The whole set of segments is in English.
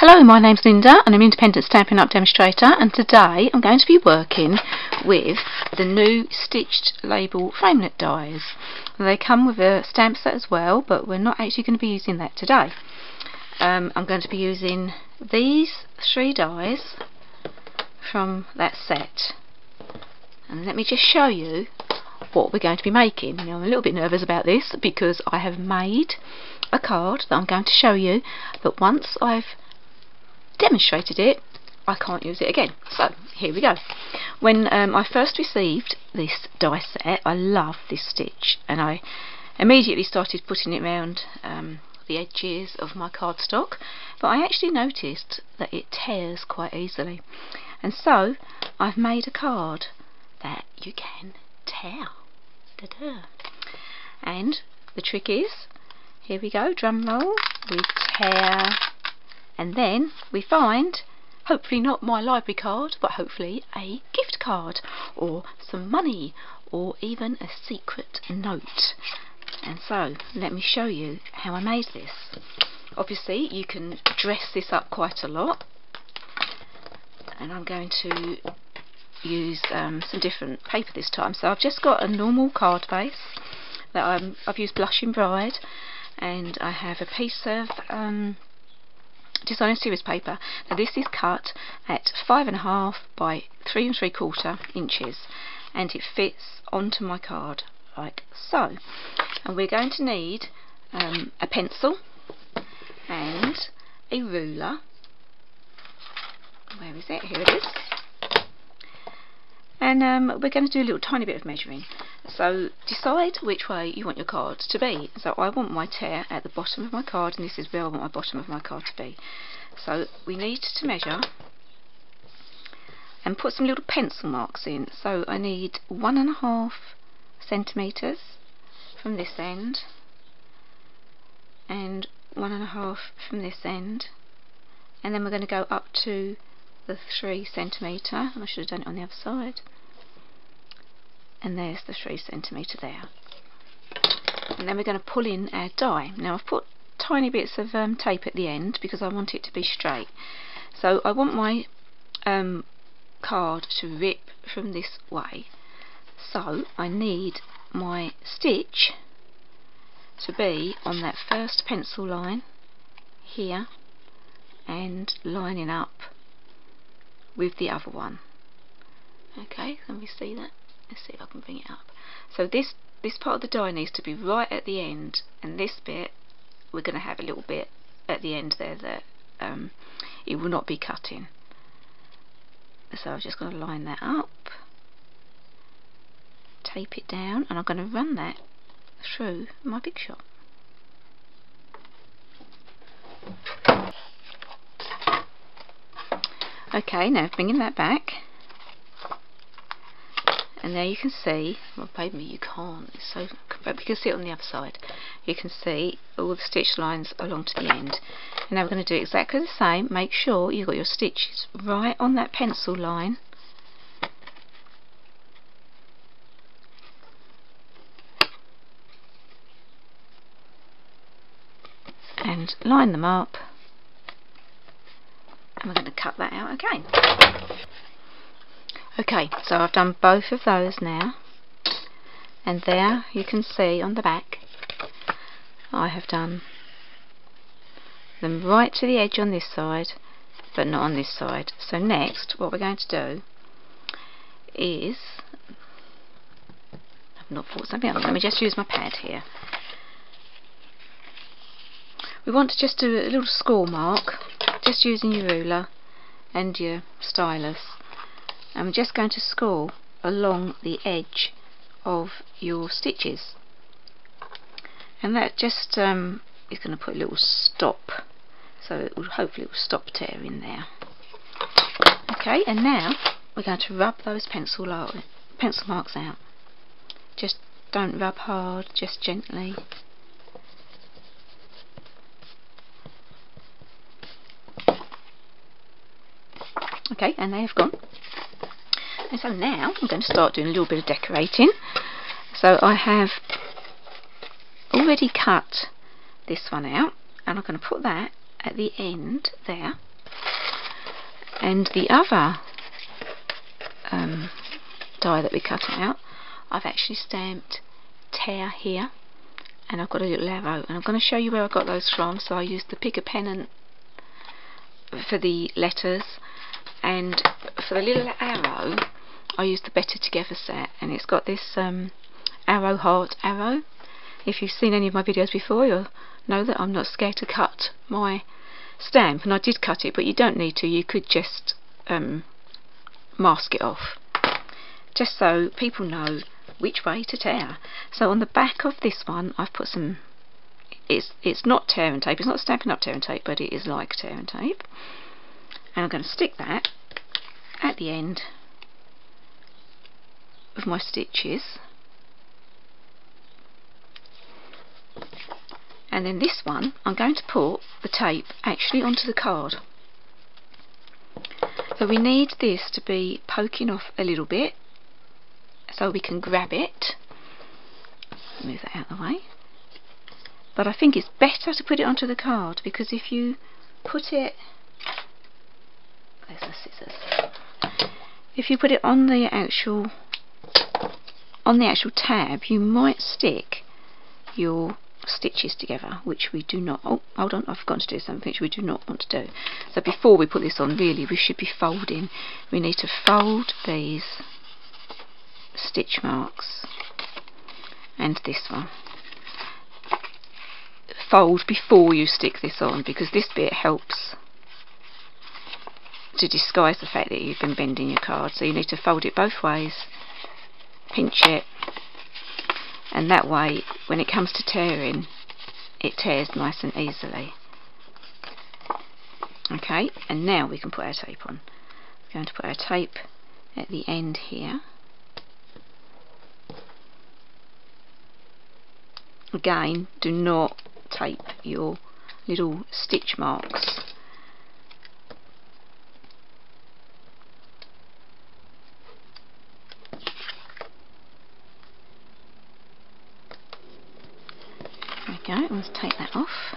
Hello, my name's Linda and I'm an independent Stampin' Up demonstrator, and today I'm going to be working with the new stitched label framelit dies. They come with a stamp set as well, but we're not actually going to be using that today. I'm going to be using these 3 dies from that set, and let me just show you what we're going to be making. Now, I'm a little bit nervous about this because I have made a card that I'm going to show you, but once I've demonstrated it, I can't use it again. So here we go. When I first received this die set, I loved this stitch and I immediately started putting it around the edges of my cardstock, but I actually noticed that it tears quite easily, and so I've made a card that you can tear. Ta-da. And the trick is, here we go, drum roll, we tear, and then we find, hopefully not my library card, but hopefully a gift card, or some money, or even a secret note. And so, let me show you how I made this. Obviously, you can dress this up quite a lot, and I'm going to use some different paper this time. So I've just got a normal card base that I've used Blushing Bride, and I have a piece of design series paper. Now this is cut at 5.5 by 3 3/4 inches, and it fits onto my card like so. And we're going to need a pencil and a ruler. Where is it? Here it is. And we're going to do a little tiny bit of measuring. So decide which way you want your card to be. So I want my tear at the bottom of my card, and this is where I want my bottom of my card to be. So we need to measure and put some little pencil marks in. So I need 1.5 centimetres from this end, and 1.5 from this end, and then we're going to go up to the 3 centimetre, and I should have done it on the other side, and there's the 3 centimetre there. And then we're going to pull in our die. Now I've put tiny bits of tape at the end because I want it to be straight. So I want my card to rip from this way, so I need my stitch to be on that first pencil line here and lining up with the other one. Okay, can we see that? Let's see if I can bring it up. So this part of the die needs to be right at the end, and this bit we're going to have a little bit at the end there that it will not be cutting. So I'm just going to line that up, tape it down, and I'm going to run that through my big shot. Okay, now bringing that back, and there you can see, well maybe you can't, it's so, but you can see it on the other side. You can see all the stitch lines along to the end. And now we're going to do exactly the same. Make sure you've got your stitches right on that pencil line, and line them up, and we're going to cut that out again. Okay, so I've done both of those now, and there you can see on the back I have done them right to the edge on this side, but not on this side. So next what we're going to do is, I've not brought something else, let me just use my pad here. We want to just do a little score mark, just using your ruler and your stylus, and we're just going to score along the edge of your stitches, and that just is going to put a little stop, so it will hopefully it will stop tearing there. Okay, and now we're going to rub those pencil marks out. Just don't rub hard, just gently. Okay, and they have gone. And so now I'm going to start doing a little bit of decorating. So I have already cut this one out, and I'm going to put that at the end there And the other die that we cut out, I've actually stamped tear here, and I've got a little arrow, and I'm going to show you where I got those from. So I used the pick a pennant for the letters, and for the little arrow I used the Better Together set, and it's got this arrow heart arrow. If you've seen any of my videos before, you'll know that I'm not scared to cut my stamp, and I did cut it, but you don't need to. You could just mask it off, just so people know which way to tear. So on the back of this one I've put some, it's not tear and tape, it's not Stampin' Up tear and tape, but it is like tear and tape, and I'm going to stick that at the end of my stitches. And then this one I'm going to put the tape actually onto the card. So we need this to be poking off a little bit so we can grab it. Move that out of the way. But I think it's better to put it onto the card, because if you put it, there's the scissors. If you put it on the actual tab, you might stick your stitches together, which we do not. Oh, hold on, I've forgotten to do something which we do not want to do. So before we put this on, really we should be folding. We need to fold these stitch marks and this one. Fold before you stick this on, because this bit helps to disguise the fact that you've been bending your card. So you need to fold it both ways, pinch it, and that way when it comes to tearing, it tears nice and easily. Okay, and now we can put our tape on. We're going to put our tape at the end here. Again, do not tape your little stitch marks. There we go, let's take that off.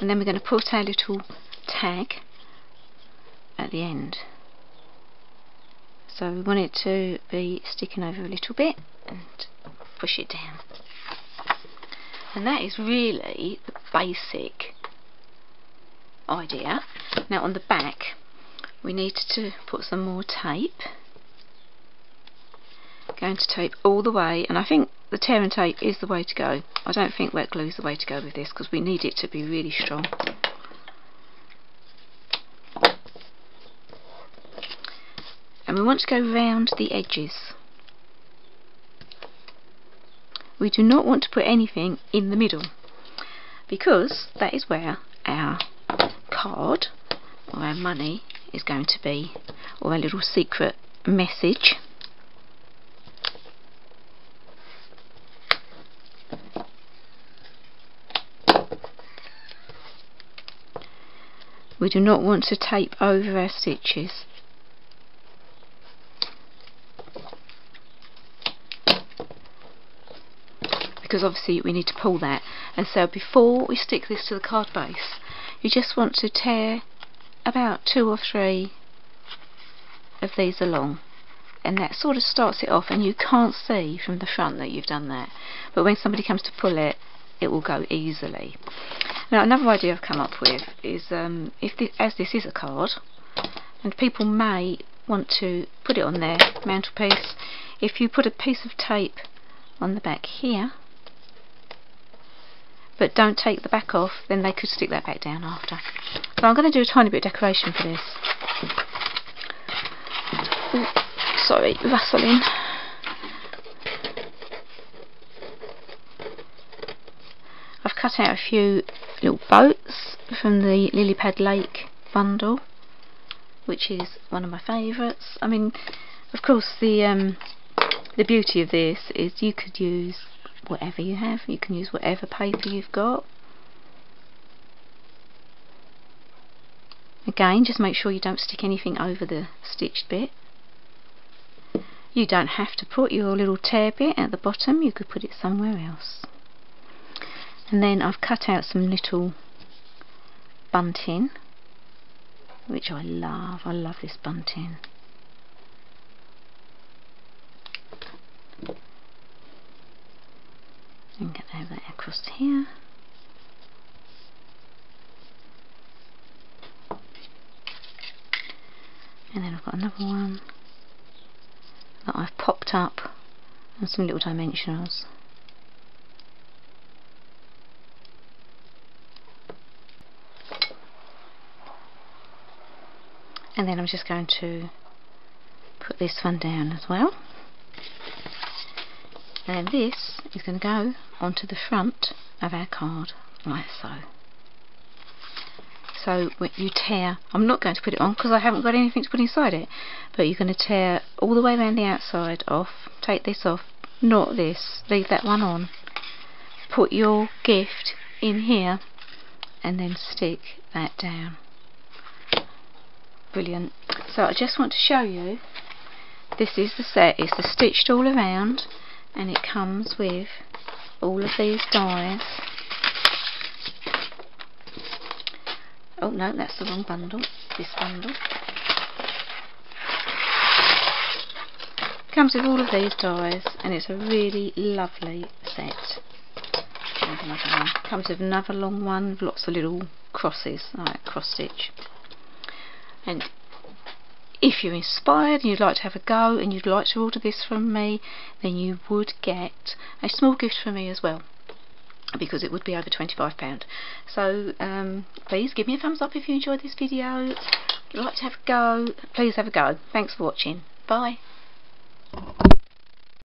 And then we're going to put our little tag at the end. So we want it to be sticking over a little bit and push it down. And that is really the basic idea. Now on the back we need to put some more tape. Going to tape all the way, and I think the tear and tape is the way to go. I don't think wet glue is the way to go with this, because we need it to be really strong. And we want to go round the edges. We do not want to put anything in the middle, because that is where our card or our money is going to be, or a little secret message. We do not want to tape over our stitches. Because obviously we need to pull that, and so before we stick this to the card base, you just want to tear about 2 or 3 of these along, and that sort of starts it off, and you can't see from the front that you've done that, but when somebody comes to pull it, it will go easily. Now another idea I've come up with is, as this is a card, and people may want to put it on their mantelpiece, if you put a piece of tape on the back here, but don't take the back off, then they could stick that back down after. So I'm going to do a tiny bit of decoration for this. Ooh, sorry, rustling. I've cut out a few little boats from the Lily Pad Lake bundle, which is one of my favourites. I mean, of course, the beauty of this is you could use whatever you have. You can use whatever paper you've got. Again, just make sure you don't stick anything over the stitched bit. You don't have to put your little tear bit at the bottom, you could put it somewhere else. And then I've cut out some little bunting, which I love. I love this bunting. And get that across here. And then I've got another one that I've popped up and some little dimensionals. And then I'm just going to put this one down as well. And this is going to go onto the front of our card, like so. So when you tear, I'm not going to put it on because I haven't got anything to put inside it, but you're going to tear all the way around the outside off, take this off, not this, leave that one on, put your gift in here, and then stick that down. Brilliant. So I just want to show you, this is the set. It's the stitched all around, and it comes with all of these dies. Oh no, that's the wrong bundle. This bundle comes with all of these dies, and it's a really lovely set. Another one. Comes with another long one with lots of little crosses, like cross stitch. And if you're inspired and you'd like to have a go and you'd like to order this from me, then you would get a small gift from me as well, because it would be over £25. So please give me a thumbs up if you enjoyed this video. If you'd like to have a go, please have a go. Thanks for watching. Bye.